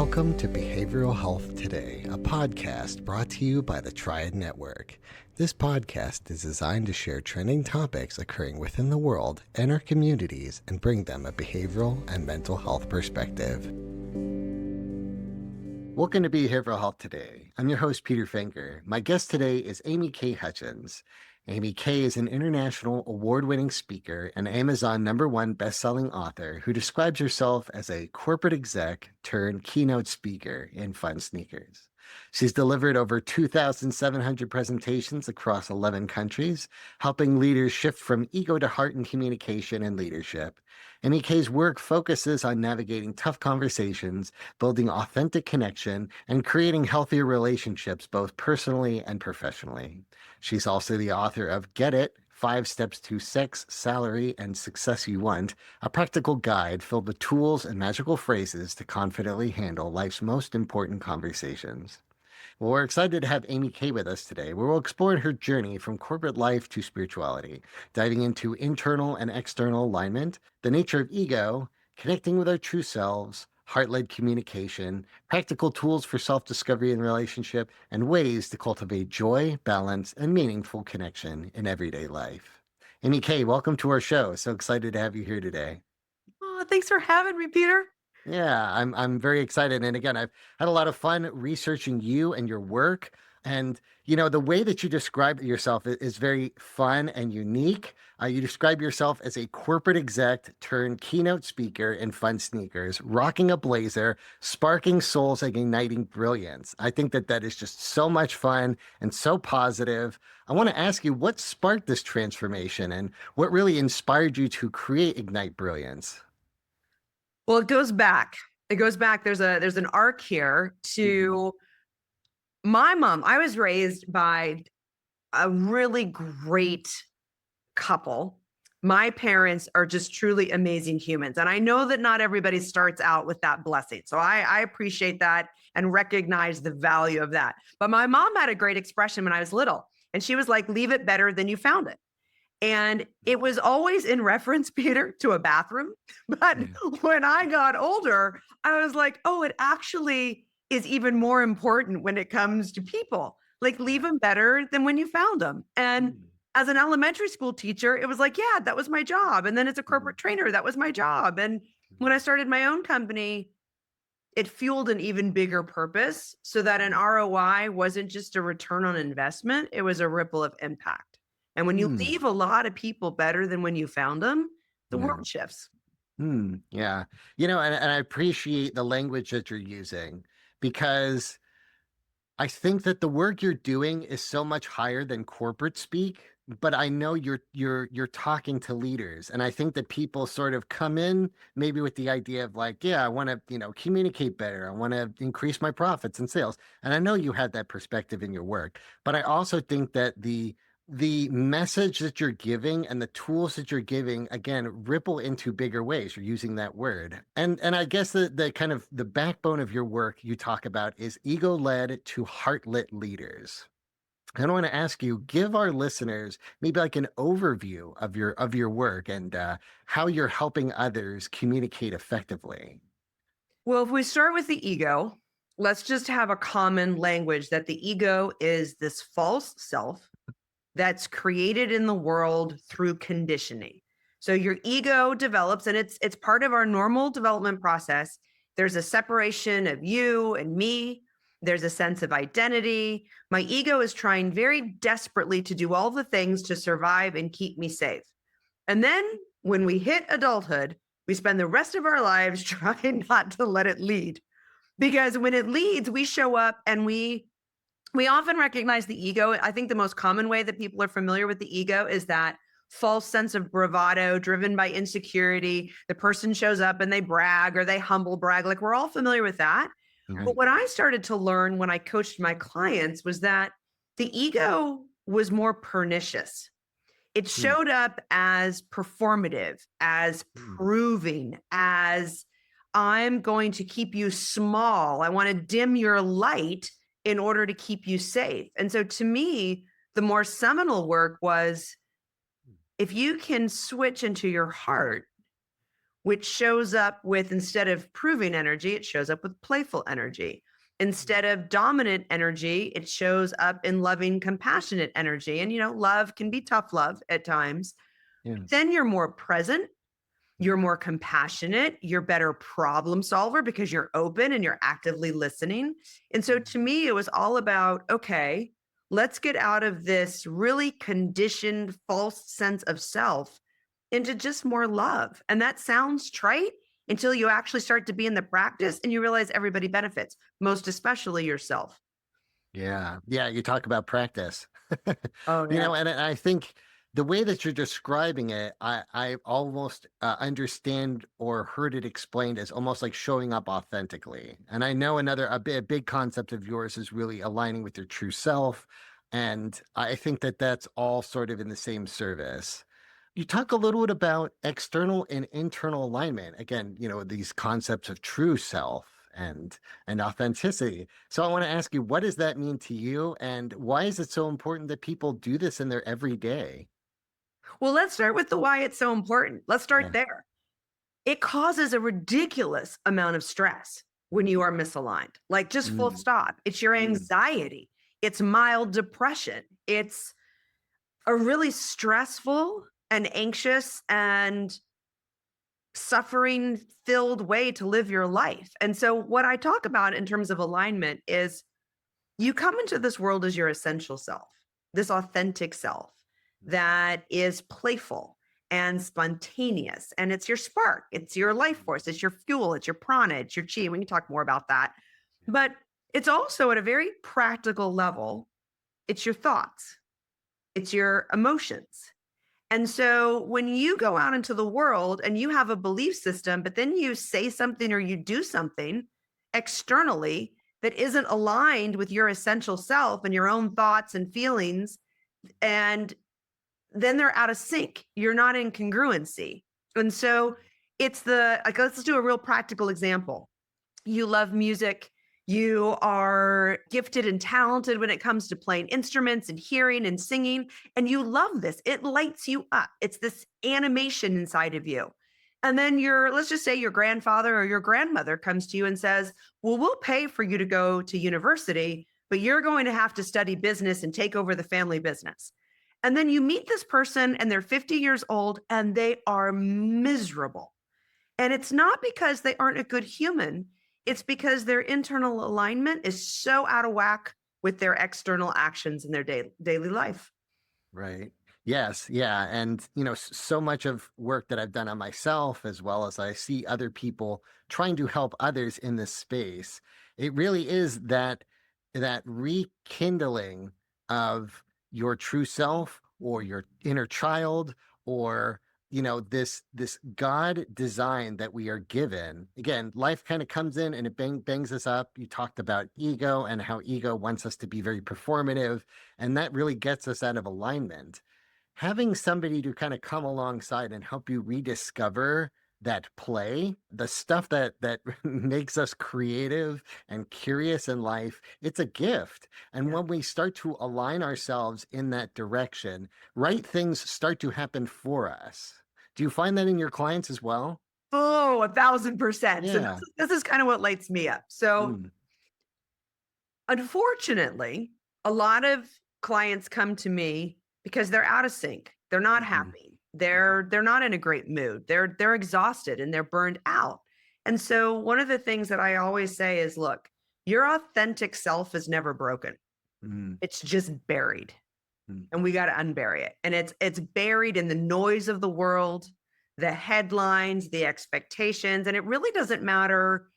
Welcome to Behavioral Health Today, a podcast brought to you by the Triad Network. This podcast is designed to share trending topics occurring within the world and our communities and bring them a behavioral and mental health perspective. Welcome to Behavioral Health Today. I'm your host, Peter Finger. My guest today is AmyK Hutchens. AmyK is an international award-winning speaker and Amazon #1 best-selling author who describes herself as a corporate exec turned keynote speaker in fun sneakers. She's delivered over 2,700 presentations across 11 countries, helping leaders shift from ego to heart in communication and leadership. AmyK's work focuses on navigating tough conversations, building authentic connection, and creating healthier relationships both personally and professionally. She's also the author of Get It, 5 Steps to Sex, Salary, and Success You Want, a practical guide filled with tools and magical phrases to confidently handle life's most important conversations. Well, we're excited to have AmyK with us today, where we'll explore her journey from corporate life to spirituality, diving into internal and external alignment, the nature of ego, connecting with our true selves, heart-led communication, practical tools for self-discovery and relationship, and ways to cultivate joy, balance, and meaningful connection in everyday life. AmyK, welcome to our show. So excited to have you here today. Oh, thanks for having me, Peter. Yeah, I'm very excited. And again, I've had a lot of fun researching you and your work. And, the way that you describe yourself is very fun and unique. You describe yourself as a corporate exec turned keynote speaker in fun sneakers, rocking a blazer, sparking souls and igniting brilliance. I think that is just so much fun and so positive. I want to ask you, what sparked this transformation and what really inspired you to create Ignite Brilliance? Well, it goes back. There's an arc here to my mom. I was raised by a really great couple. My parents are just truly amazing humans. And I know that not everybody starts out with that blessing. So I appreciate that and recognize the value of that. But my mom had a great expression when I was little. And she was like, leave it better than you found it. And it was always in reference, Peter, to a bathroom. But when I got older, I was like, oh, it actually is even more important when it comes to people. Like, leave them better than when you found them. And as an elementary school teacher, it was like, yeah, that was my job. And then as a corporate trainer, that was my job. And when I started my own company, it fueled an even bigger purpose so that an ROI wasn't just a return on investment. It was a ripple of impact. And when you leave a lot of people better than when you found them, the world shifts. Yeah. And I appreciate the language that you're using because I think that the work you're doing is so much higher than corporate speak, but I know you're talking to leaders. And I think that people sort of come in maybe with the idea of like, yeah, I want to, communicate better. I want to increase my profits and sales. And I know you had that perspective in your work, but I also think that the message that you're giving and the tools that you're giving, again, ripple into bigger ways. You're using that word. And I guess the kind of the backbone of your work you talk about is ego-led to heart-lit leaders. And I want to ask you, give our listeners maybe like an overview of your work and how you're helping others communicate effectively. Well, if we start with the ego, let's just have a common language that the ego is this false self that's created in the world through conditioning. So your ego develops, and it's part of our normal development process. There's a separation of you and me. There's a sense of identity. My ego is trying very desperately to do all the things to survive and keep me safe. And then when we hit adulthood, we spend the rest of our lives trying not to let it lead. Because when it leads, we show up and we often recognize the ego. I think the most common way that people are familiar with the ego is that false sense of bravado driven by insecurity. The person shows up and they brag or they humble brag. Like, we're all familiar with that. Right. But what I started to learn when I coached my clients was that the ego was more pernicious. It showed up as performative, as proving, as I'm going to keep you small. I want to dim your light in order to keep you safe. And so to me, the more seminal work was, if you can switch into your heart, which shows up with, instead of proving energy, it shows up with playful energy. Instead of dominant energy, it shows up in loving, compassionate energy. And, love can be tough love at times. Yeah. Then you're more present, you're more compassionate, you're better problem solver because you're open and you're actively listening. And so to me, it was all about, okay, let's get out of this really conditioned false sense of self into just more love. And that sounds trite until you actually start to be in the practice and you realize everybody benefits, most especially yourself. Yeah. Yeah. You talk about practice. Oh, yeah. And I think the way that you're describing it, I almost understand or heard it explained as almost like showing up authentically. And I know a big concept of yours is really aligning with your true self. And I think that that's all sort of in the same service. You talk a little bit about external and internal alignment. Again, these concepts of true self and authenticity. So I want to ask you, what does that mean to you, and why is it so important that people do this in their everyday? Well, let's start with the why it's so important. Let's Yeah. start there. It causes a ridiculous amount of stress when you are misaligned, like just full Mm, stop. It's your anxiety, it's mild depression, it's a really stressful and anxious and suffering filled way to live your life. And so, what I talk about in terms of alignment is you come into this world as your essential self, this authentic self that is playful and spontaneous. And it's your spark, it's your life force, it's your fuel, it's your prana, it's your chi. We can talk more about that. But it's also at a very practical level, it's your thoughts, it's your emotions. And so when you go out into the world and you have a belief system, but then you say something or you do something externally that isn't aligned with your essential self and your own thoughts and feelings, and then they're out of sync. You're not in congruency. And so it's let's do a real practical example. You love music. You are gifted and talented when it comes to playing instruments and hearing and singing. And you love this. It lights you up. It's this animation inside of you. And then let's just say your grandfather or your grandmother comes to you and says, well, we'll pay for you to go to university, but you're going to have to study business and take over the family business. And then you meet this person and they're 50 years old and they are miserable. And it's not because they aren't a good human. It's because their internal alignment is so out of whack with their external actions in their daily life. right. Yes. Yeah. And, so much of work that I've done on myself, as well as I see other people trying to help others in this space, it really is that rekindling of your true self or your inner child, or this God design that we are given. Again, life kind of comes in and it bangs us up. You talked about ego and how ego wants us to be very performative, and that really gets us out of alignment. Having somebody to kind of come alongside and help you rediscover that play, the stuff that makes us creative and curious in life, it's a gift. And Yeah. when we start to align ourselves in that direction, right things start to happen for us. Do you find that in your clients as well? Oh, 1,000%. So Yeah. this is kind of what lights me up. So Mm, unfortunately, a lot of clients come to me because they're out of sync. They're not mhm, happy. They're not in a great mood. They're exhausted and they're burned out. And so one of the things that I always say is, look, your authentic self is never broken. mm, It's just buried. mm, And we got to unbury it. And it's buried in the noise of the world, the headlines, the expectations, and it really doesn't matter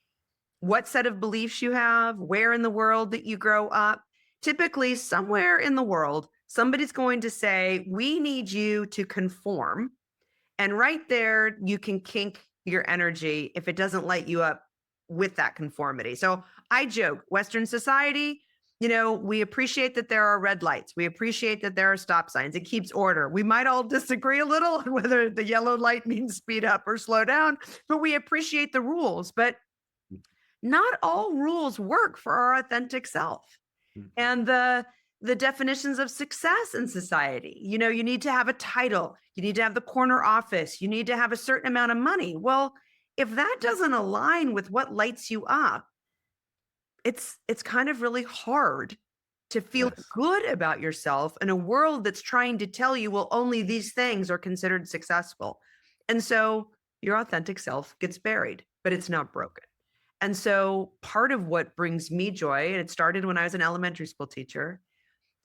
what set of beliefs you have, where in the world that you grow up. Typically, somewhere in the world, somebody's going to say, we need you to conform. And right there, you can kink your energy if it doesn't light you up with that conformity. So I joke, Western society, we appreciate that there are red lights. We appreciate that there are stop signs. It keeps order. We might all disagree a little on whether the yellow light means speed up or slow down, but we appreciate the rules. But not all rules work for our authentic self. mm, And the definitions of success in society. You know, you need to have a title, you need to have the corner office, you need to have a certain amount of money. Well, if that doesn't align with what lights you up, it's kind of really hard to feel Yes. good about yourself in a world that's trying to tell you, well, only these things are considered successful. And so your authentic self gets buried, but it's not broken. And so part of what brings me joy, and it started when I was an elementary school teacher,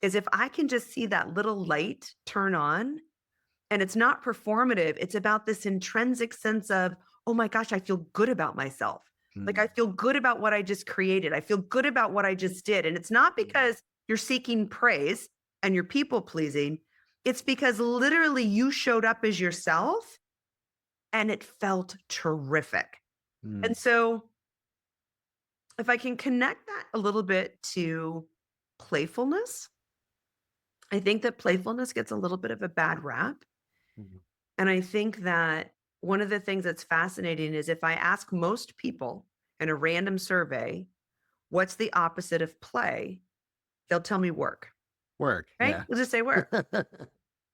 is if I can just see that little light turn on, and it's not performative, it's about this intrinsic sense of, oh my gosh, I feel good about myself. Like I feel good about what I just created. I feel good about what I just did. And it's not because you're seeking praise and you're people pleasing. It's because literally you showed up as yourself and it felt terrific. And so if I can connect that a little bit to playfulness, I think that playfulness gets a little bit of a bad rap. Mhm. And I think that one of the things that's fascinating is if I ask most people in a random survey, what's the opposite of play? They'll tell me work, Work. right? Yeah. We'll just say work.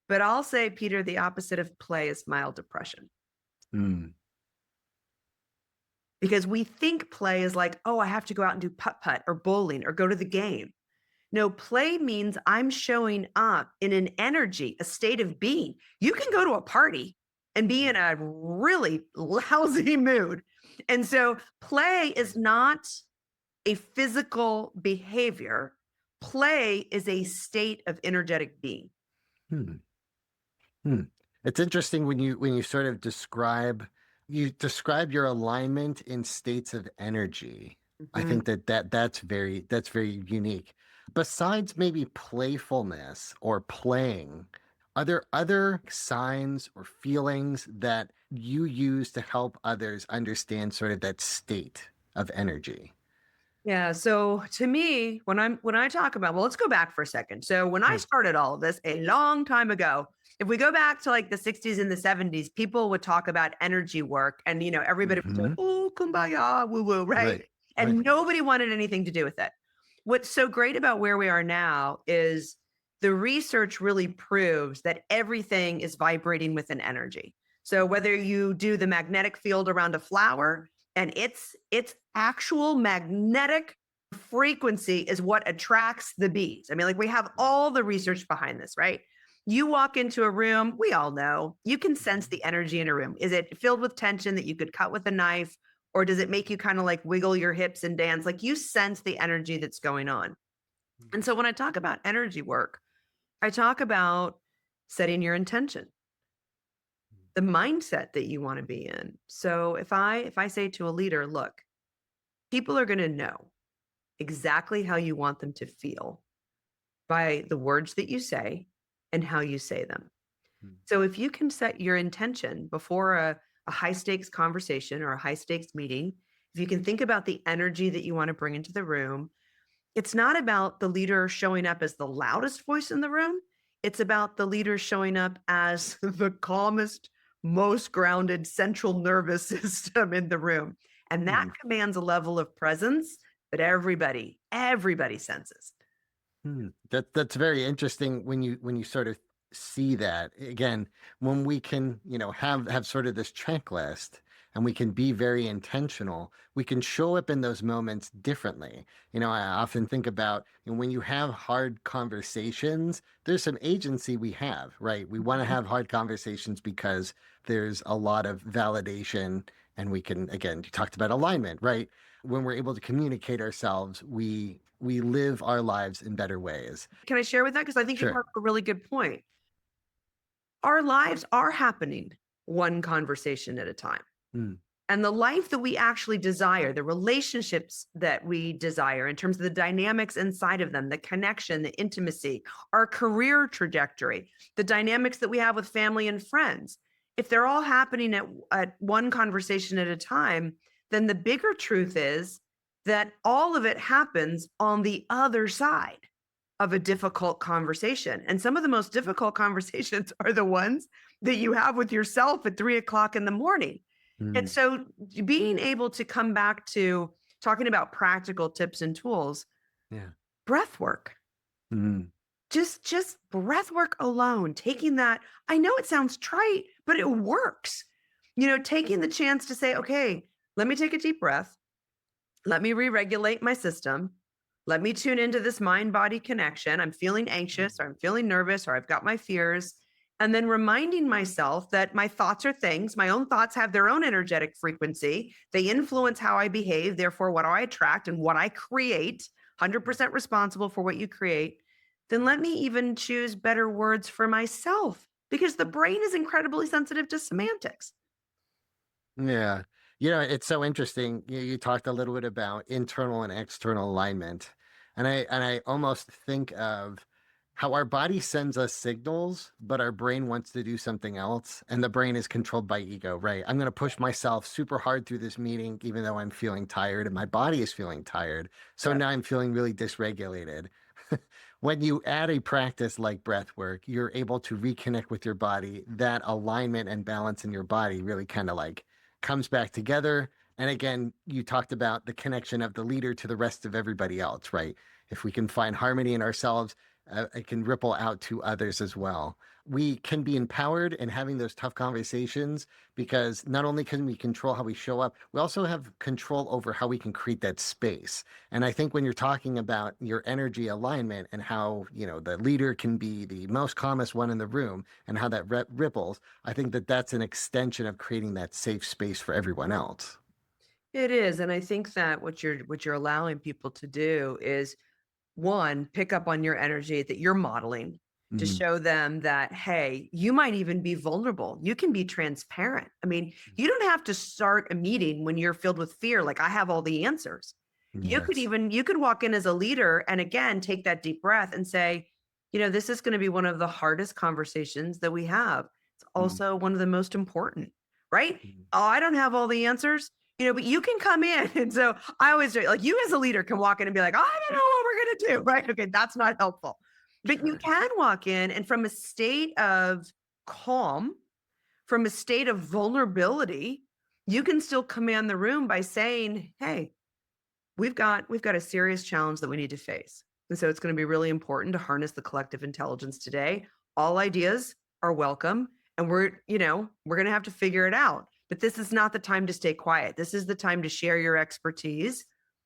But I'll say, Peter, the opposite of play is mild depression. Mm. Because we think play is like, oh, I have to go out and do putt-putt or bowling or go to the game. No, play means I'm showing up in an energy, a state of being. You can go to a party and be in a really lousy mood. And so play is not a physical behavior. Play is a state of energetic being. Hmm. Hmm. It's interesting when you sort of describe your alignment in states of energy. I Mhm. think that's very unique. Besides maybe playfulness or playing, are there other signs or feelings that you use to help others understand sort of that state of energy? Yeah. So to me, when I talk about, well, let's go back for a second. So when I Yeah. started all of this a long time ago, if we go back to like the 60s and the 70s, people would talk about energy work and you know, everybody was doing, Hmm. oh, kumbaya, woo-woo, right? Right. Right. And nobody wanted anything to do with it. What's so great about where we are now is the research really proves that everything is vibrating with an energy. So whether you do the magnetic field around a flower, and its actual magnetic frequency is what attracts the bees. I mean, like we have all the research behind this, right? You walk into a room, we all know, you can sense the energy in a room. Is it filled with tension that you could cut with a knife? Or does it make you kind of like wiggle your hips and dance? Like you sense the energy that's going on. And so when I talk about energy work, I talk about setting your intention, the mindset that you want to be in. So if I say to a leader, look, people are going to know exactly how you want them to feel by the words that you say and how you say them. So if you can set your intention before a high stakes conversation or a high stakes meeting, if you can think about the energy that you want to bring into the room, it's not about the leader showing up as the loudest voice in the room. It's about the leader showing up as the calmest, most grounded central nervous system in the room. And that Hmm. commands a level of presence that everybody senses. That's very interesting when you sort of see that again when we can have sort of this checklist and we can be very intentional. We can show up in those moments differently. I often think about when you have hard conversations, there's some agency we have, right? We want to have hard conversations because there's a lot of validation, and we can, again, you talked about alignment, right? When we're able to communicate ourselves, we live our lives in better ways. Can I share with that? Because I think you Sure. brought up a really good point. Our lives are happening one conversation at a time. Mm. And the life that we actually desire, the relationships that we desire in terms of the dynamics inside of them, the connection, the intimacy, our career trajectory, the dynamics that we have with family and friends, if they're all happening at one conversation at a time, then the bigger truth is that all of it happens on the other side of a difficult conversation. And some of the most difficult conversations are the ones that you have with yourself at 3 o'clock in the morning. And Mm. so being able to come back to talking about practical tips and tools, Yeah. breath work. Mm. just breath work alone, taking that, I know it sounds trite, but it works. Taking the chance to say, okay, let me take a deep breath. Let me re-regulate my system. Let me tune into this mind-body connection. I'm feeling anxious or I'm feeling nervous or I've got my fears. And then reminding myself that my thoughts are things. My own thoughts have their own energetic frequency. They influence how I behave. Therefore, what do I attract and what I create? 100% responsible for what you create. Then let me even choose better words for myself because the brain is incredibly sensitive to semantics. Yeah. It's so interesting. You talked a little bit about internal and external alignment. And I almost think of how our body sends us signals, but our brain wants to do something else. And the brain is controlled by ego, right? I'm going to push myself super hard through this meeting, even though I'm feeling tired and my body is feeling tired. So Yep. now I'm feeling really dysregulated. When you add a practice like breath work, you're able to reconnect with your body. That alignment and balance in your body really kind of like comes back together. And again, you talked about the connection of the leader to the rest of everybody else, right? If we can find harmony in ourselves, it can ripple out to others as well. We can be empowered in having those tough conversations because not only can we control how we show up, we also have control over how we can create that space. And I think when you're talking about your energy alignment and how, the leader can be the most calmest one in the room and how that ripples, I think that that's an extension of creating that safe space for everyone else. It is. And I think that what you're allowing people to do is one, pick up on your energy that you're modeling to Mm, show them that, hey, you might even be vulnerable. You can be transparent. I mean, you don't have to start a meeting when you're filled with fear, like I have all the answers. yes. You could walk in as a leader and again, take that deep breath and say, this is going to be one of the hardest conversations that we have. It's Mm, also one of the most important, right? mm, Oh, I don't have all the answers. But you can come in. And so I always say, like, you as a leader can walk in and be like, I don't know what we're going to do. Right. Okay. That's not helpful. But you sure. can walk in and from a state of calm, from a state of vulnerability, you can still command the room by saying, hey, we've got a serious challenge that we need to face. And so it's going to be really important to harness the collective intelligence today. All ideas are welcome and we're going to have to figure it out. But this is not the time to stay quiet. This is the time to share your expertise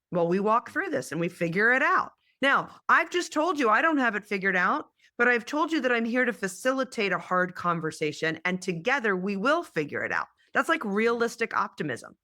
while we walk through this and we figure it out. Now, I've just told you I don't have it figured out, but I've told you that I'm here to facilitate a hard conversation and together we will figure it out. That's like realistic optimism.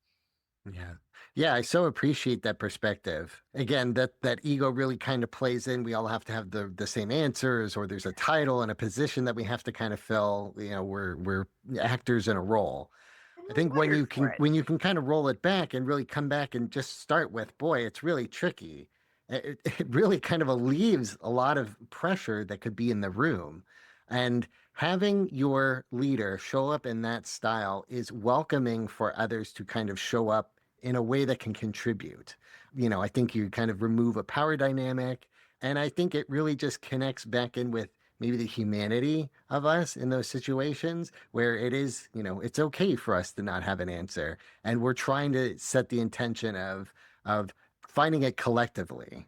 Yeah. Yeah, I so appreciate that perspective. Again, that ego really kind of plays in. We all have to have the same answers, or there's a title and a position that we have to kind of fill. We're actors in a role. And I we're think when wired you for can it. when you can kind of roll it back and really come back and just start with, boy, it's really tricky. It really kind of relieves a lot of pressure that could be in the room. And having your leader show up in that style is welcoming for others to kind of show up in a way that can contribute. I think you kind of remove a power dynamic, and I think it really just connects back in with maybe the humanity of us in those situations where it is, it's okay for us to not have an answer. And we're trying to set the intention of finding it collectively.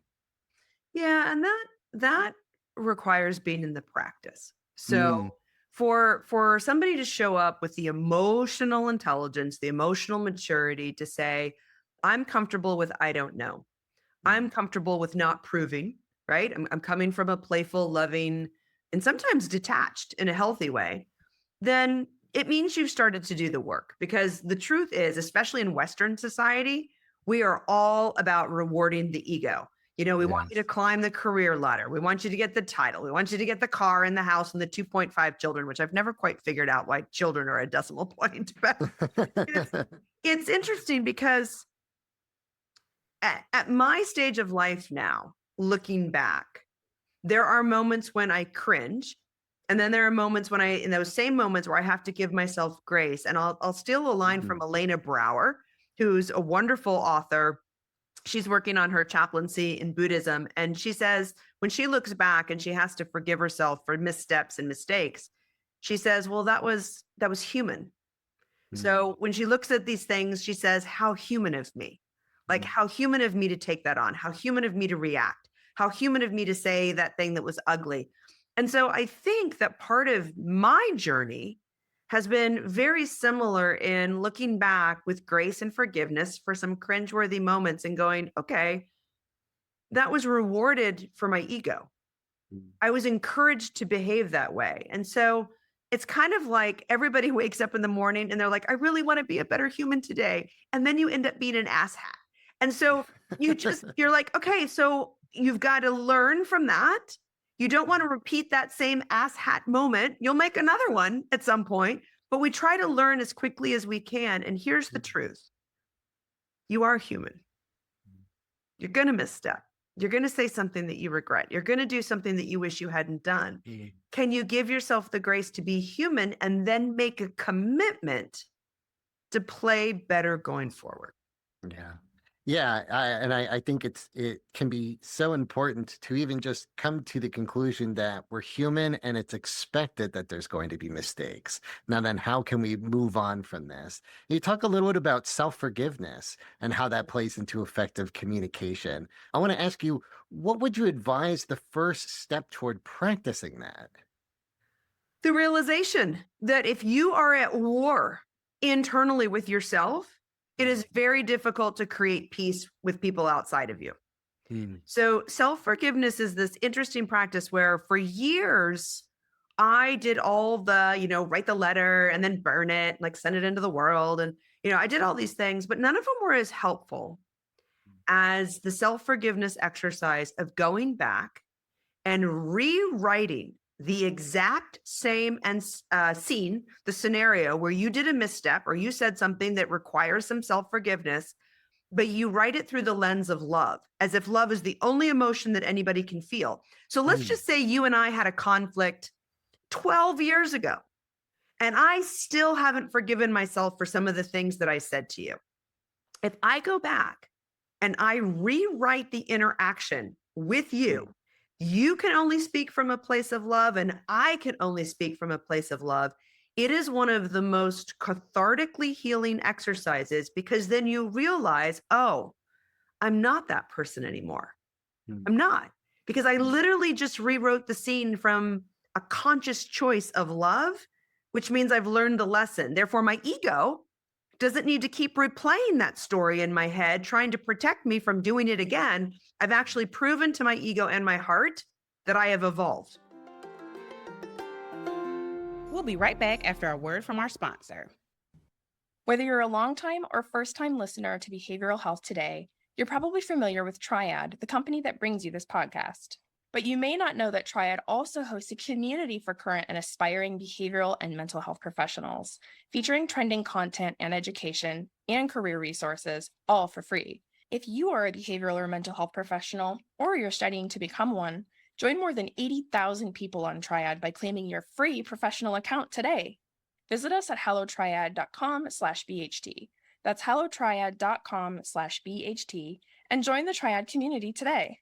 Yeah, and that requires being in the practice. So Mm, for somebody to show up with the emotional intelligence, the emotional maturity to say, I'm comfortable with I don't know. I'm comfortable with not proving, right? I'm coming from a playful, loving, and sometimes detached in a healthy way, then it means you've started to do the work. Because the truth is, especially in Western society, we are all about rewarding the ego. We want you to yes. climb the career ladder. We want you to get the title. We want you to get the car and the house and the 2.5 children, which I've never quite figured out why children are a decimal point. But it's, it's interesting because at my stage of life now, looking back, there are moments when I cringe. And then there are moments in those same moments where I have to give myself grace. And I'll steal a line Mhm. from Elena Brower, who's a wonderful author. She's working on her chaplaincy in Buddhism. And she says, when she looks back and she has to forgive herself for missteps and mistakes, she says, well, that was human. Mm, So when she looks at these things, she says, how human of me. Like, mm, how human of me to take that on, how human of me to react, How human of me to say that thing that was ugly. And so I think that part of my journey has been very similar in looking back with grace and forgiveness for some cringeworthy moments and going, okay, that was rewarded for my ego. I was encouraged to behave that way. And so it's kind of like everybody wakes up in the morning and they're like, I really want to be a better human today. And then you end up being an asshat. And so you're like, okay, so you've got to learn from that. You don't want to repeat that same asshat moment. You'll make another one at some point, but we try to learn as quickly as we can. And here's the truth. You are human. You're going to misstep. You're going to say something that you regret. You're going to do something that you wish you hadn't done. Can you give yourself the grace to be human and then make a commitment to play better going forward? Yeah. Yeah. I think it can be so important to even just come to the conclusion that we're human and it's expected that there's going to be mistakes. Now, then how can we move on from this? You talk a little bit about self-forgiveness and how that plays into effective communication. I want to ask you, what would you advise the first step toward practicing that? The realization that if you are at war internally with yourself, it is very difficult to create peace with people outside of you. So self-forgiveness is this interesting practice where for years, I did all the, write the letter and then burn it, like send it into the world. And, I did all these things, but none of them were as helpful as the self-forgiveness exercise of going back and rewriting the exact same scene, the scenario where you did a misstep or you said something that requires some self-forgiveness, but you write it through the lens of love, as if love is the only emotion that anybody can feel. So let's just say you and I had a conflict 12 years ago, and I still haven't forgiven myself for some of the things that I said to you. If I go back and I rewrite the interaction with you, you can only speak from a place of love, and I can only speak from a place of love. It is one of the most cathartically healing exercises because then you realize, oh, I'm not that person anymore. I'm not, because I literally just rewrote the scene from a conscious choice of love, which means I've learned the lesson. Therefore, my ego doesn't need to keep replaying that story in my head, trying to protect me from doing it again. I've actually proven to my ego and my heart that I have evolved. We'll be right back after a word from our sponsor. Whether you're a longtime or first-time listener to Behavioral Health Today, you're probably familiar with Triad, the company that brings you this podcast. But you may not know that Triad also hosts a community for current and aspiring behavioral and mental health professionals, featuring trending content and education and career resources, all for free. If you are a behavioral or mental health professional, or you're studying to become one, join more than 80,000 people on Triad by claiming your free professional account today. Visit us at hellotriad.com/BHT. That's hellotriad.com/BHT and join the Triad community today.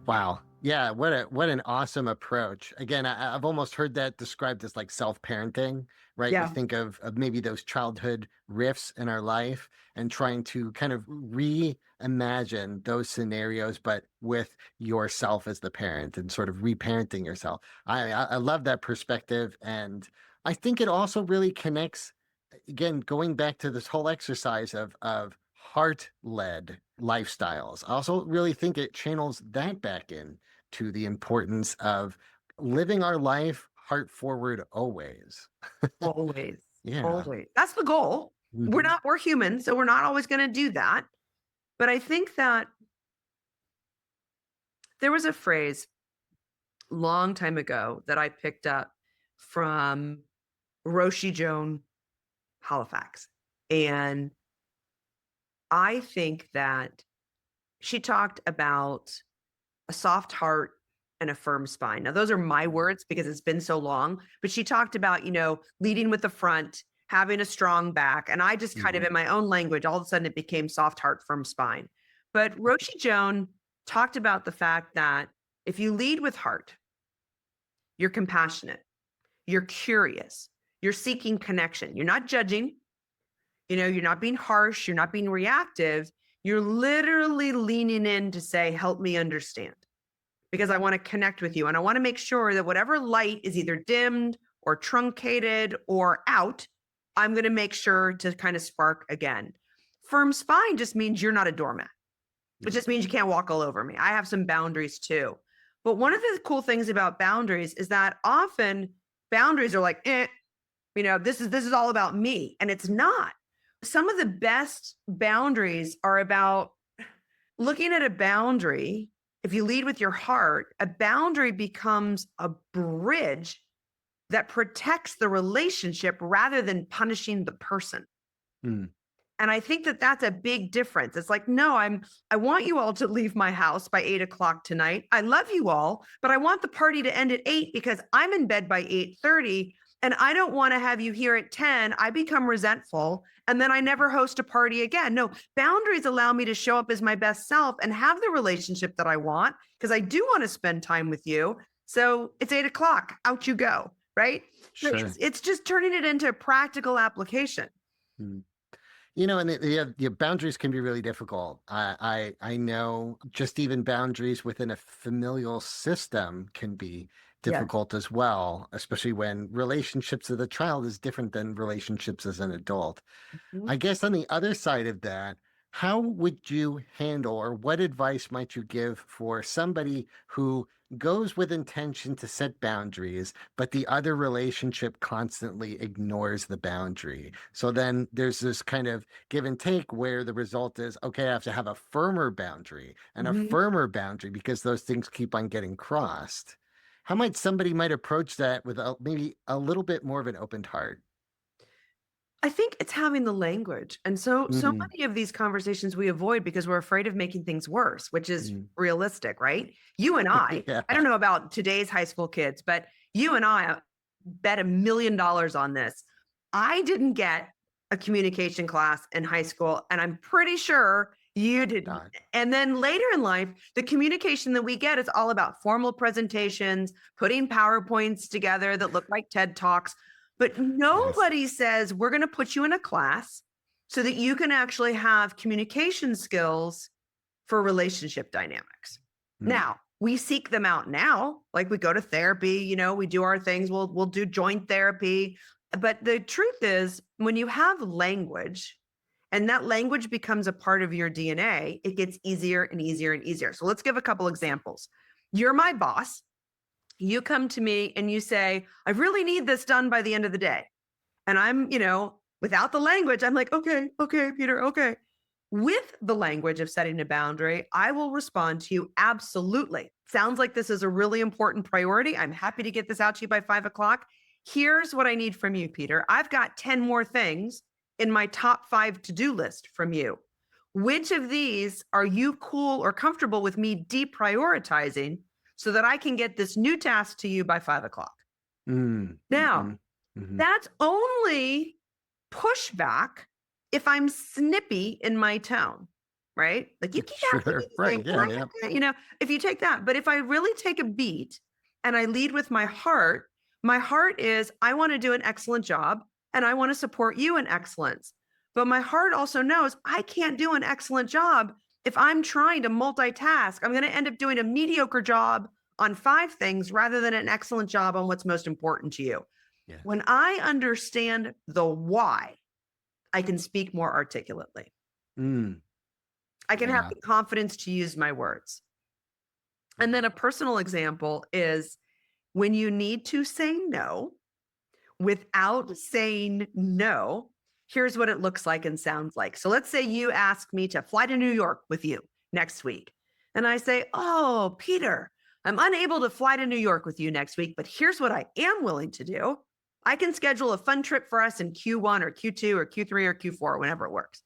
Wow. Yeah, what an awesome approach. Again, I've almost heard that described as like self-parenting, right? Yeah. We think of maybe those childhood rifts in our life and trying to kind of reimagine those scenarios, but with yourself as the parent and sort of reparenting yourself. I love that perspective. And I think it also really connects, again, going back to this whole exercise of heart-led lifestyles. I also really think it channels that back in to the importance of living our life heart forward always. Always. Yeah. Always. That's the goal. We're human, so we're not always going to do that. But I think that there was a phrase long time ago that I picked up from Roshi Joan Halifax. And I think that she talked about a soft heart and a firm spine. Now, those are my words because it's been so long, but she talked about, leading with the front, having a strong back. And I just kind of, in my own language, all of a sudden it became soft heart, firm spine. But Roshi Joan talked about the fact that if you lead with heart, you're compassionate, you're curious, you're seeking connection, you're not judging, You're not being harsh, you're not being reactive. You're literally leaning in to say, help me understand, because I want to connect with you. And I want to make sure that whatever light is either dimmed or truncated or out, I'm going to make sure to kind of spark again. Firm spine just means you're not a doormat. It just means you can't walk all over me. I have some boundaries too. But one of the cool things about boundaries is that often boundaries are like, this is all about me. And it's not. Some of the best boundaries are about looking at a boundary. If you lead with your heart, a boundary becomes a bridge that protects the relationship rather than punishing the person. Mm. And I think that that's a big difference. It's like, no, I want you all to leave my house by 8:00 tonight. I love you all, but I want the party to end at 8 because I'm in bed by 8:30 and I don't want to have you here at 10. I become resentful and then I never host a party again. No, boundaries allow me to show up as my best self and have the relationship that I want because I do want to spend time with you. So it's 8:00, out you go, right? Sure. It's just turning it into a practical application. Mm. And the boundaries can be really difficult. I know just even boundaries within a familial system can be difficult as well, especially when relationships with a child is different than relationships as an adult. Mhm. I guess on the other side of that, how would you handle, or what advice might you give for somebody who goes with intention to set boundaries, but the other relationship constantly ignores the boundary? So then there's this kind of give and take where the result is, okay, I have to have a firmer boundary and a Mhm. firmer boundary because those things keep on getting crossed. How might somebody approach that with maybe a little bit more of an open heart? I think it's having the language. And so Mm, many of these conversations we avoid because we're afraid of making things worse, which is mm. realistic, right? You and I Yeah. don't know about today's high school kids, but you and I bet $1 million on this. I didn't get a communication class in high school, and I'm pretty sure you didn't. Not. And then later in life, the communication that we get is all about formal presentations, putting PowerPoints together that look like TED Talks. But nobody says we're going to put you in a class so that you can actually have communication skills for relationship dynamics. Mm. Now, we seek them out now, like we go to therapy, we do our things, we'll do joint therapy. But the truth is, when you have language and that language becomes a part of your DNA, it gets easier and easier and easier. So let's give a couple examples. You're my boss. You come to me and you say, I really need this done by the end of the day. And I'm, without the language, I'm like, okay, Peter, okay. With the language of setting a boundary, I will respond to you absolutely. Sounds like this is a really important priority. I'm happy to get this out to you by 5:00. Here's what I need from you, Peter. I've got 10 more things in my top 5 to-do list from you. Which of these are you cool or comfortable with me deprioritizing so that I can get this new task to you by 5:00? Mm, Now, that's only pushback if I'm snippy in my tone, right? Like you keep asking me Sure. the Right. same Yeah. Yeah. question, if you take that. But if I really take a beat and I lead with my heart is I want to do an excellent job and I want to support you in excellence. But my heart also knows I can't do an excellent job if I'm trying to multitask. I'm going to end up doing a mediocre job on 5 things rather than an excellent job on what's most important to you. Yeah. When I understand the why, I can speak more articulately. Mm, I can have Yeah. the confidence to use my words. And then a personal example is when you need to say no without saying no, here's what it looks like and sounds like. So let's say you ask me to fly to New York with you next week. And I say, oh, Peter, I'm unable to fly to New York with you next week, but here's what I am willing to do. I can schedule a fun trip for us in Q1 or Q2 or Q3 or Q4, whenever it works.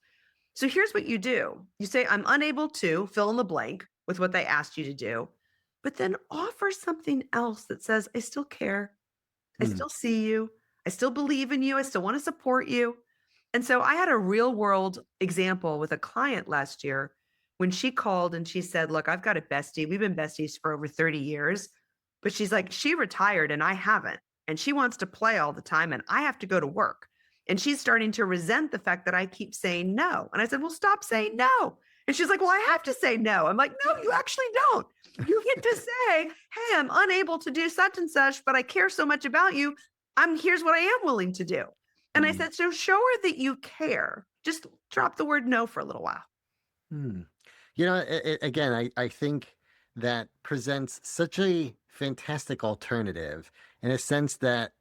So here's what you do. You say, I'm unable to fill in the blank with what they asked you to do, but then offer something else that says, I still care. I Mm. still see you. I still believe in you. I still want to support you. And so I had a real world example with a client last year when she called and she said, look, I've got a bestie. We've been besties for over 30 years, but she's like, she retired and I haven't. And she wants to play all the time and I have to go to work. And she's starting to resent the fact that I keep saying no. And I said, well, stop saying no. And she's like, well, I have to say no. I'm like, no, you actually don't. You get to say, hey, I'm unable to do such and such, but I care so much about you. Here's what I am willing to do. And I said, so show her that you care. Just drop the word no for a little while. You know, again, I think that presents such a fantastic alternative in a sense that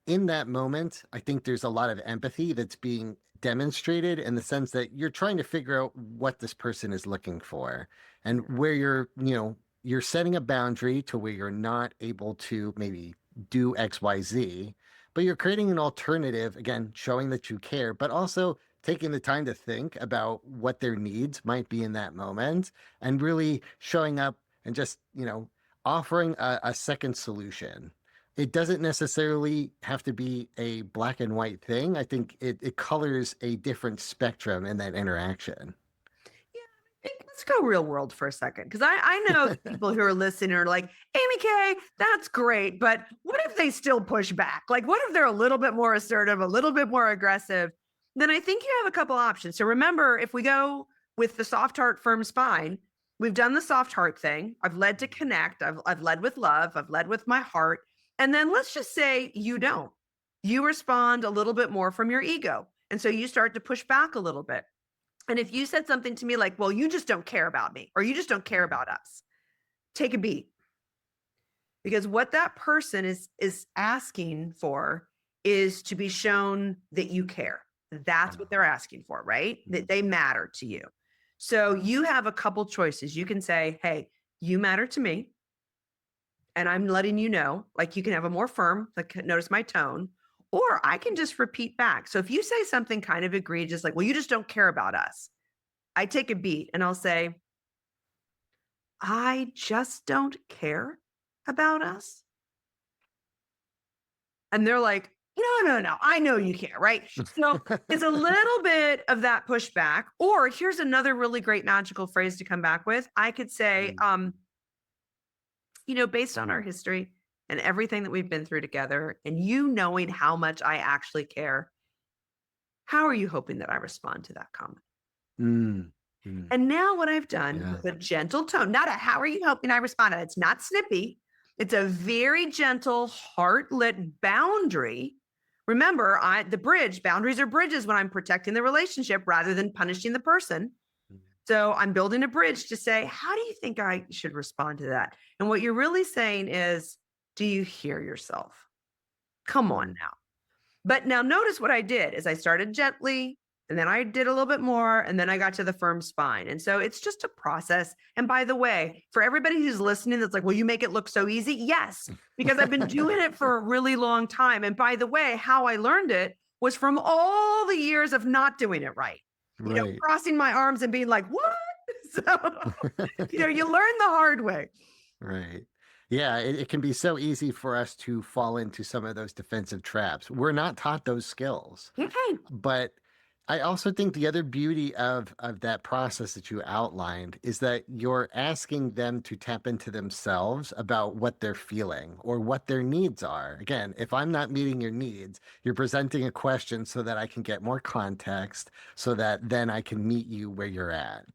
in that moment, I think there's a lot of empathy that's being demonstrated in the sense that you're trying to figure out what this person is looking for and where you're setting a boundary to where you're not able to maybe do XYZ, but you're creating an alternative, again, showing that you care, but also taking the time to think about what their needs might be in that moment and really showing up and just, offering a second solution. It doesn't necessarily have to be a black and white thing. I think it colors a different spectrum in that interaction. Let's go real world for a second. Because I know people who are listening are like, AmyK, that's great. But what if they still push back? Like, what if they're a little bit more assertive, a little bit more aggressive? Then I think you have a couple options. So remember, if we go with the soft heart, firm spine, we've done the soft heart thing. I've led to connect. I've led with love. I've led with my heart. And then let's just say you don't. You respond a little bit more from your ego. And so you start to push back a little bit. And if you said something to me like, well, you just don't care about me, or you just don't care about us, take a beat. Because what that person is asking for is to be shown that you care. That's what they're asking for, right? That they matter to you. So you have a couple choices. You can say, hey, you matter to me. And I'm letting you know, like you can have a more firm, like notice my tone, or I can just repeat back. So if you say something kind of egregious, like, well, you just don't care about us, I take a beat and I'll say, I just don't care about us. And they're like, no, I know you care, right? So it's a little bit of that pushback. Or here's another really great magical phrase to come back with. I could say, based on our history and everything that we've been through together, and you knowing how much I actually care, how are you hoping that I respond to that comment? And now what I've done with a gentle tone, not a how are you hoping I respond? It's not snippy. It's a very gentle, heart-lit boundary. Remember, boundaries are bridges when I'm protecting the relationship rather than punishing the person. So I'm building a bridge to say, how do you think I should respond to that? And what you're really saying is, do you hear yourself? Come on now. But now notice what I did is I started gently, and then I did a little bit more, and then I got to the firm spine. And so it's just a process. And by the way, for everybody who's listening, that's like, well, you make it look so easy. Yes, because I've been doing it for a really long time. And by the way, how I learned it was from all the years of not doing it right. Crossing my arms and being like, what? So, you learn the hard way. Right. Yeah, it can be so easy for us to fall into some of those defensive traps. We're not taught those skills. But I also think the other beauty of that process that you outlined is that you're asking them to tap into themselves about what they're feeling or what their needs are. Again, if I'm not meeting your needs, you're presenting a question so that I can get more context so that then I can meet you where you're at.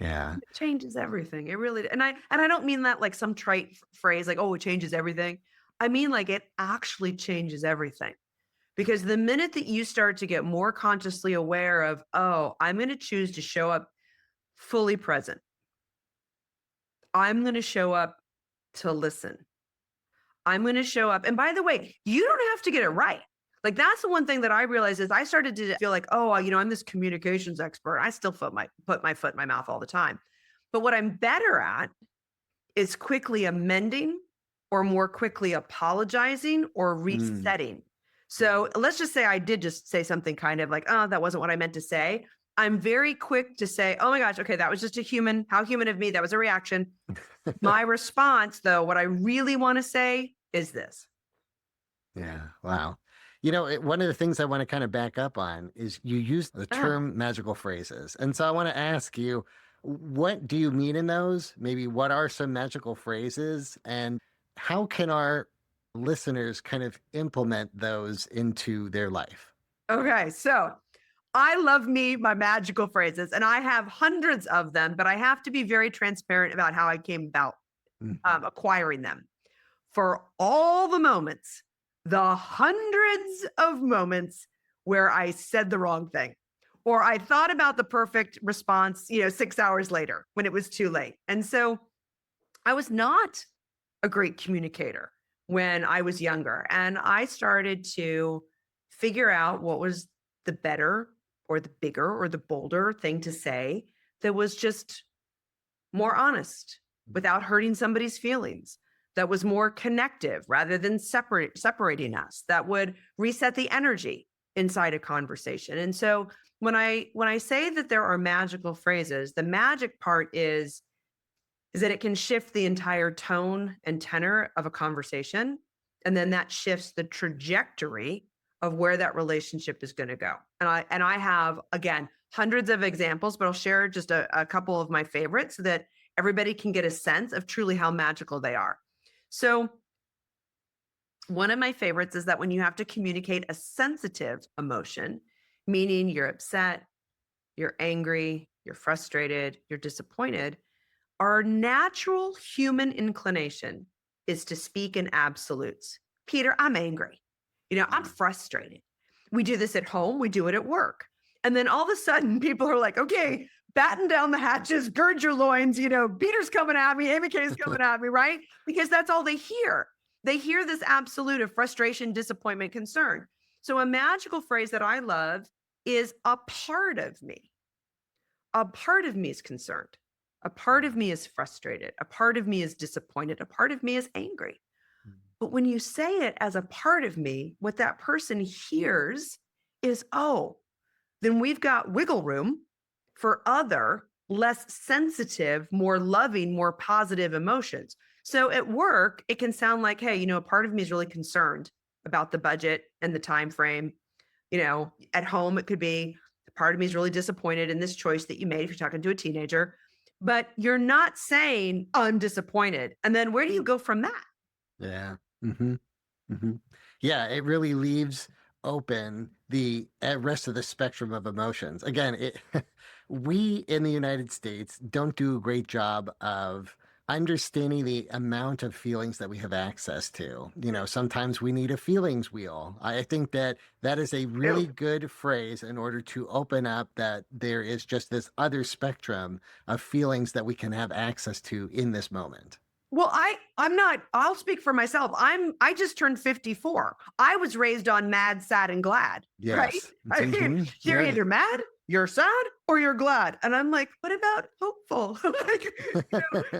Yeah. It changes everything. It really, and I don't mean that like some trite phrase, like, oh, it changes everything. I mean, like it actually changes everything. Because the minute that you start to get more consciously aware of, oh, I'm going to choose to show up fully present. I'm going to show up to listen. I'm going to show up. And by the way, you don't have to get it right. Like that's the one thing that I realized is I started to feel like, oh, I'm this communications expert. I still put my foot in my mouth all the time. But what I'm better at is quickly amending or more quickly apologizing or resetting. So let's just say I did just say something kind of like, oh, that wasn't what I meant to say. I'm very quick to say, oh my gosh, okay, that was just how human of me, that was a reaction. My response though, what I really want to say is this. Yeah, wow. One of the things I want to kind of back up on is you use the term magical phrases. And so I want to ask you, what do you mean in those? Maybe what are some magical phrases and how can our listeners kind of implement those into their life? Okay, so I love my magical phrases, and I have hundreds of them, but I have to be very transparent about how I came about acquiring them. For all the moments, the hundreds of moments where I said the wrong thing, or I thought about the perfect response, 6 hours later when it was too late. And so I was not a great communicator when I was younger. And I started to figure out what was the better or the bigger or the bolder thing to say that was just more honest without hurting somebody's feelings, that was more connective rather than separating us, that would reset the energy inside a conversation. And so when I say that there are magical phrases, the magic part is that it can shift the entire tone and tenor of a conversation. And then that shifts the trajectory of where that relationship is going to go. And I have, again, hundreds of examples, but I'll share just a couple of my favorites so that everybody can get a sense of truly how magical they are. So one of my favorites is that when you have to communicate a sensitive emotion, meaning you're upset, you're angry, you're frustrated, you're disappointed, our natural human inclination is to speak in absolutes. Peter, I'm angry. I'm frustrated. We do this at home. We do it at work. And then all of a sudden people are like, okay, batten down the hatches, gird your loins, Peter's coming at me, AmyK is coming at me, right? Because that's all they hear. They hear this absolute of frustration, disappointment, concern. So a magical phrase that I love is a part of me. A part of me is concerned. A part of me is frustrated. A part of me is disappointed. A part of me is angry. But when you say it as a part of me, what that person hears is, oh, then we've got wiggle room for other, less sensitive, more loving, more positive emotions. So at work, it can sound like, hey, a part of me is really concerned about the budget and the time frame. At home, it could be, part of me is really disappointed in this choice that you made if you're talking to a teenager. But you're not saying I'm disappointed. And then where do you go from that? Yeah. Yeah, it really leaves open the rest of the spectrum of emotions. Again, we in the United States don't do a great job of understanding the amount of feelings that we have access to. Sometimes we need a feelings wheel. I think that is a really good phrase in order to open up that there is just this other spectrum of feelings that we can have access to in this moment. Well, I'll speak for myself. I just turned 54. I was raised on mad, sad, and glad. Yes. Right? I mean, you're either mad, you're sad, or you're glad. And I'm like, what about hopeful? And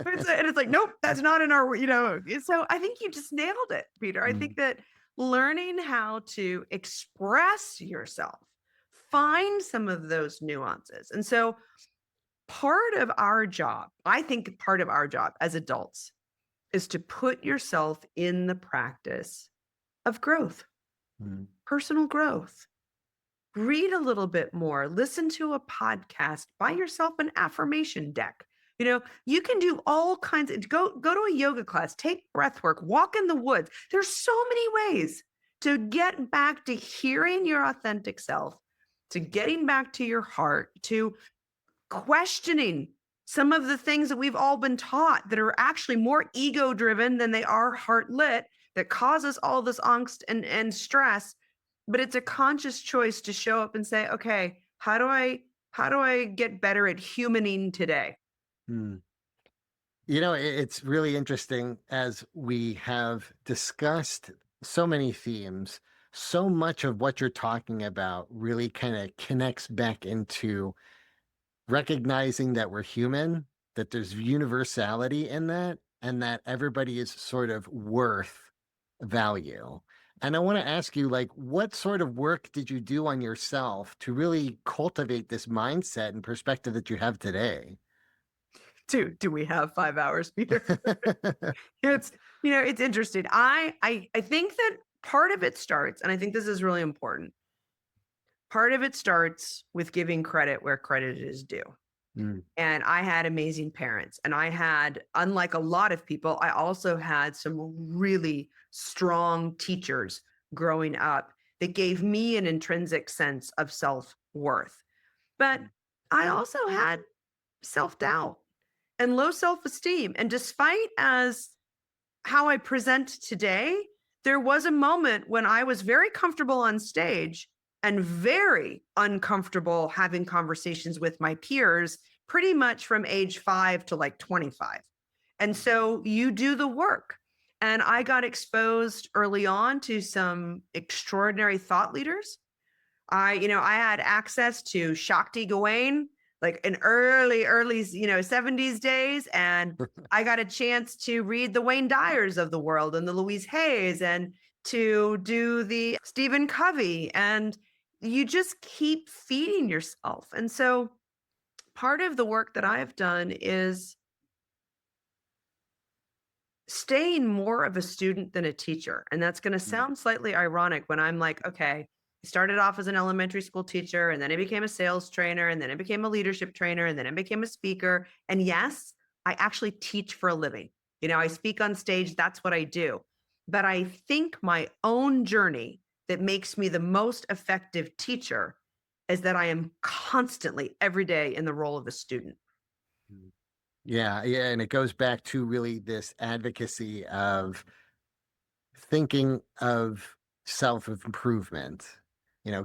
it's like, nope, that's not in our, So I think you just nailed it, Peter. I think that learning how to express yourself, find some of those nuances. And so part of our job as adults is to put yourself in the practice of growth, personal growth. Read a little bit more, listen to a podcast, buy yourself an affirmation deck. You can do all kinds of, go to a yoga class, take breath work, walk in the woods. There's so many ways to get back to hearing your authentic self, to getting back to your heart, to questioning some of the things that we've all been taught that are actually more ego driven than they are heart lit, that causes all this angst and stress. But it's a conscious choice to show up and say, okay, how do I get better at humaning today? It's really interesting as we have discussed so many themes. So much of what you're talking about really kind of connects back into recognizing that we're human, that there's universality in that, and that everybody is sort of worth value. And I want to ask you, what sort of work did you do on yourself to really cultivate this mindset and perspective that you have today? Do we have 5 hours, Peter? It's interesting. I think that part of it starts, and I think this is really important. Part of it starts with giving credit where credit is due. Mm. And I had amazing parents. And I had, unlike a lot of people, I also had some really strong teachers growing up that gave me an intrinsic sense of self-worth. But I also had self-doubt and low self-esteem. And despite as how I present today, there was a moment when I was very comfortable on stage and very uncomfortable having conversations with my peers pretty much from age 5 to like 25. And so you do the work. And I got exposed early on to some extraordinary thought leaders. I had access to Shakti Gawain, like in early, 70s days. And I got a chance to read the Wayne Dyers of the world and the Louise Hayes and to do the Stephen Covey. And you just keep feeding yourself. And so part of the work that I've done is staying more of a student than a teacher. And that's going to sound slightly ironic when I'm like, okay, I started off as an elementary school teacher, and then I became a sales trainer, and then I became a leadership trainer, and then I became a speaker. And yes, I actually teach for a living. I speak on stage. That's what I do. But I think my own journey that makes me the most effective teacher is that I am constantly every day in the role of a student. Yeah, and it goes back to really this advocacy of thinking of self-improvement,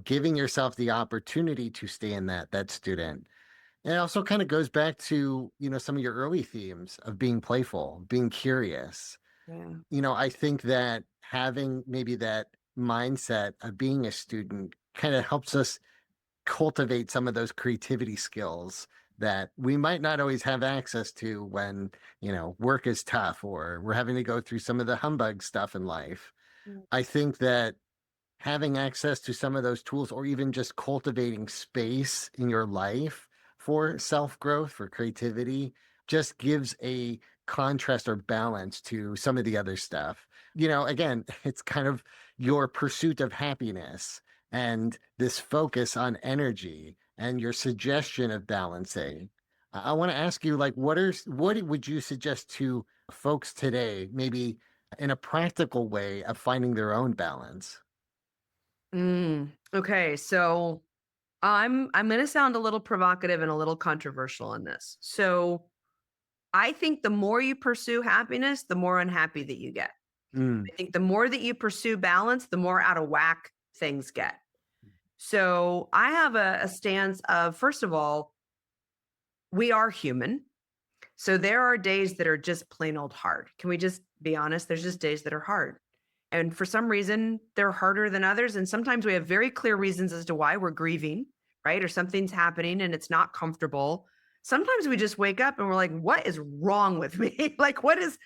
giving yourself the opportunity to stay in that student. And it also kind of goes back to, some of your early themes of being playful, being curious. Yeah. I think that having maybe that mindset of being a student kind of helps us cultivate some of those creativity skills that we might not always have access to when, work is tough or we're having to go through some of the humbug stuff in life. I think that having access to some of those tools or even just cultivating space in your life for self-growth, for creativity, just gives a contrast or balance to some of the other stuff. Again, it's kind of your pursuit of happiness and this focus on energy and your suggestion of balancing. I want to ask you, like, what would you suggest to folks today, maybe in a practical way of finding their own balance? Okay, so I'm going to sound a little provocative and a little controversial in this. So I think the more you pursue happiness, the more unhappy that you get. Mm, I think the more that you pursue balance, the more out of whack things get. So I have a stance of, first of all, we are human. So there are days that are just plain old hard. Can we just be honest? There's just days that are hard. And for some reason, they're harder than others. And sometimes we have very clear reasons as to why we're grieving, right? Or something's happening and it's not comfortable. Sometimes we just wake up and we're like, what is wrong with me? Like, what is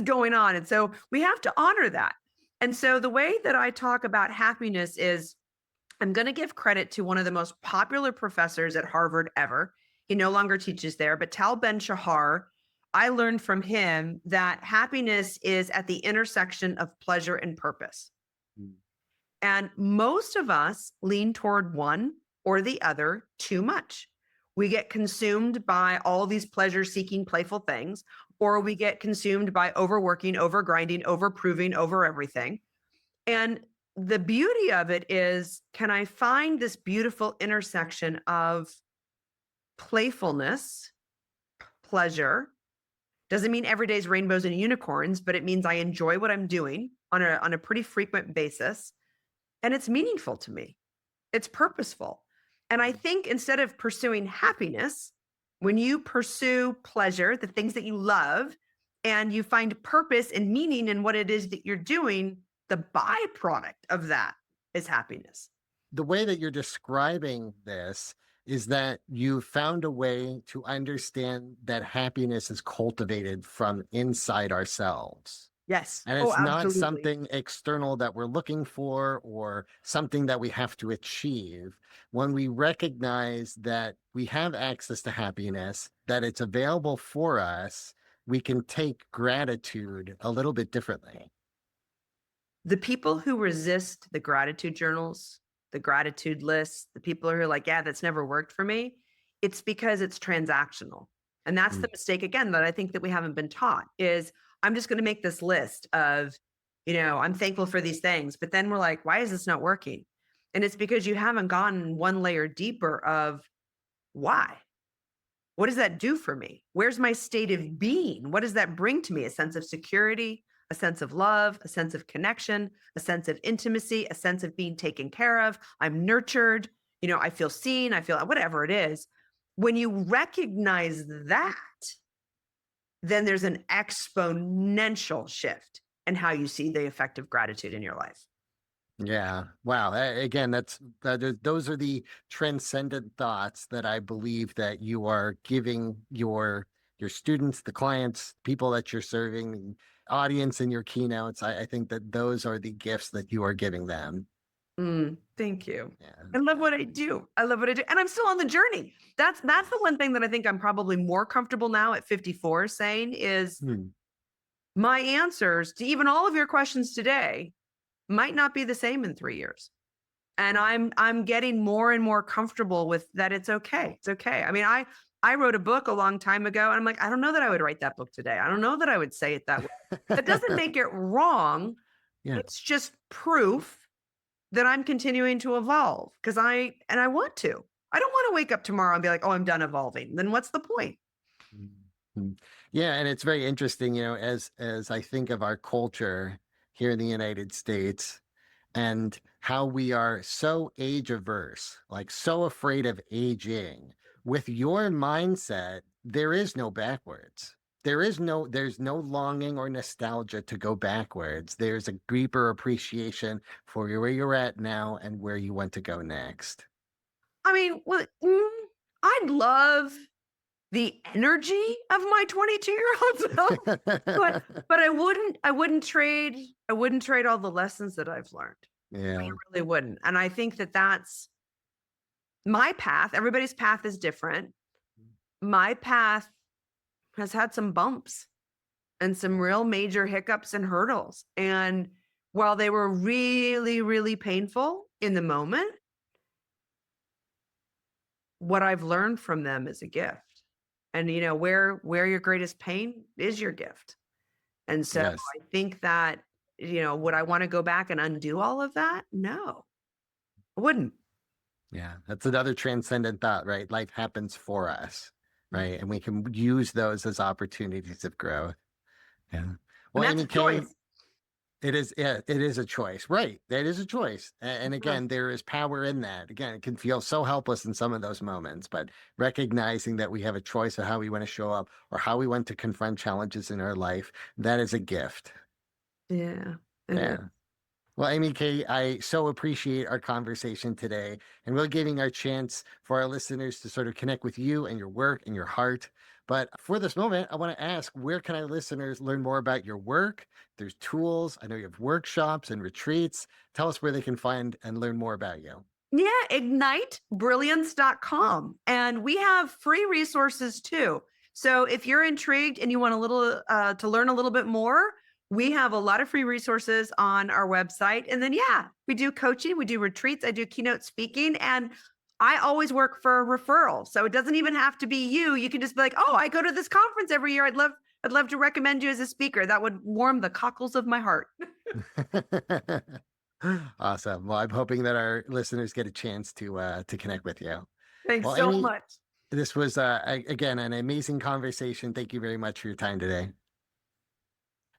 going on? And so we have to honor that. And so the way that I talk about happiness is I'm going to give credit to one of the most popular professors at Harvard ever. He no longer teaches there, but Tal Ben-Shahar. I learned from him that happiness is at the intersection of pleasure and purpose. Mm. And most of us lean toward one or the other too much. We get consumed by all these pleasure-seeking, playful things, or we get consumed by overworking, overgrinding, overproving, over everything. And the beauty of it is, can I find this beautiful intersection of playfulness, pleasure? Doesn't mean every day is rainbows and unicorns, but it means I enjoy what I'm doing on a pretty frequent basis. And it's meaningful to me. It's purposeful. And I think instead of pursuing happiness, when you pursue pleasure, the things that you love, and you find purpose and meaning in what it is that you're doing, the byproduct of that is happiness. The way that you're describing this is that you found a way to understand that happiness is cultivated from inside ourselves. Yes. And it's not Absolutely. something external that we're looking for or something that we have to achieve. When we recognize that we have access to happiness, that it's available for us, we can take gratitude a little bit differently. The people who resist the gratitude journals, the gratitude lists, the people who are like, yeah, that's never worked for me. it's because it's transactional. And that's the mistake, again, that I think that we haven't been taught is I'm just going to make this list of, I'm thankful for these things. But then we're like, why is this not working? And it's because you haven't gone one layer deeper of why. What does that do for me? Where's my state of being? What does that bring to me? A sense of security, a sense of love, a sense of connection, a sense of intimacy, a sense of being taken care of. I'm nurtured. I feel seen. I feel whatever it is. When you recognize that, then there's an exponential shift in how you see the effect of gratitude in your life. Yeah. Wow. Again, those are the transcendent thoughts that I believe that you are giving your students, the clients, people that you're serving, the audience in your keynotes. I think that those are the gifts that you are giving them. Thank you. Yeah. I love what I do. And I'm still on the journey. That's the one thing that I think I'm probably more comfortable now at 54 saying is my answers to even all of your questions today might not be the same in 3 years. And I'm getting more and more comfortable with that. It's okay. It's okay. I mean, I wrote a book a long time ago and I'm like, I don't know that I would write that book today. I don't know that I would say it that way. That doesn't make it wrong. Yeah. It's just proof that I'm continuing to evolve because I want to. I don't want to wake up tomorrow and be like, oh, I'm done evolving. Then what's the point? Yeah. And it's very interesting, as I think of our culture here in the United States and how we are so age averse, like so afraid of aging. With your mindset, there is no backwards. There's no longing or nostalgia to go backwards. There's a deeper appreciation for where you're at now and where you want to go next. I mean, I'd love the energy of my 22-year-old self, but I wouldn't trade all the lessons that I've learned. Yeah. I really wouldn't. And I think that that's my path. Everybody's path is different. My path has had some bumps and some real major hiccups and hurdles. And while they were really, really painful in the moment, what I've learned from them is a gift. And where your greatest pain is your gift. And so Yes. I think that, would I want to go back and undo all of that? No, I wouldn't. Yeah. That's another transcendent thought, right? Life happens for us, right? And we can use those as opportunities of growth. Yeah. Well, And that's a AmyK, choice. it is a choice, right? That is a choice. And again, there is power in that. Again, it can feel so helpless in some of those moments, but recognizing that we have a choice of how we want to show up or how we want to confront challenges in our life, that is a gift. Yeah. Yeah. Well, AmyK, I so appreciate our conversation today and really giving our chance for our listeners to sort of connect with you and your work and your heart. But for this moment, I want to ask, where can our listeners learn more about your work? There's tools. I know you have workshops and retreats. Tell us where they can find and learn more about you. Yeah, ignitebrilliance.com. And we have free resources too. So if you're intrigued and you want to learn a little bit more, we have a lot of free resources on our website. And then, we do coaching, we do retreats, I do keynote speaking, and I always work for a referral. So it doesn't even have to be you. You can just be like, oh, I go to this conference every year. I'd love to recommend you as a speaker. That would warm the cockles of my heart. Awesome. Well, I'm hoping that our listeners get a chance to connect with you. Thanks Well, so Amy, much. this was, again, an amazing conversation. Thank you very much for your time today.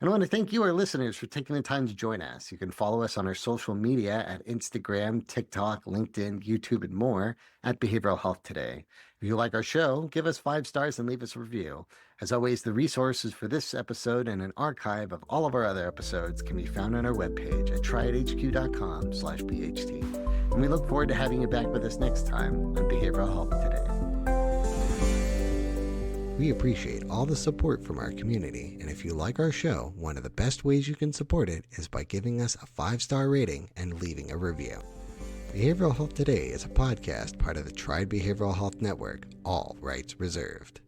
And I want to thank you, our listeners, for taking the time to join us. You can follow us on our social media at Instagram, TikTok, LinkedIn, YouTube, and more at Behavioral Health Today. If you like our show, give us 5 stars and leave us a review. As always, the resources for this episode and an archive of all of our other episodes can be found on our webpage at triadhq.com/BHT. And we look forward to having you back with us next time on Behavioral Health Today. We appreciate all the support from our community, and if you like our show, one of the best ways you can support it is by giving us a 5-star rating and leaving a review. Behavioral Health Today is a podcast part of the Triad Behavioral Health Network, all rights reserved.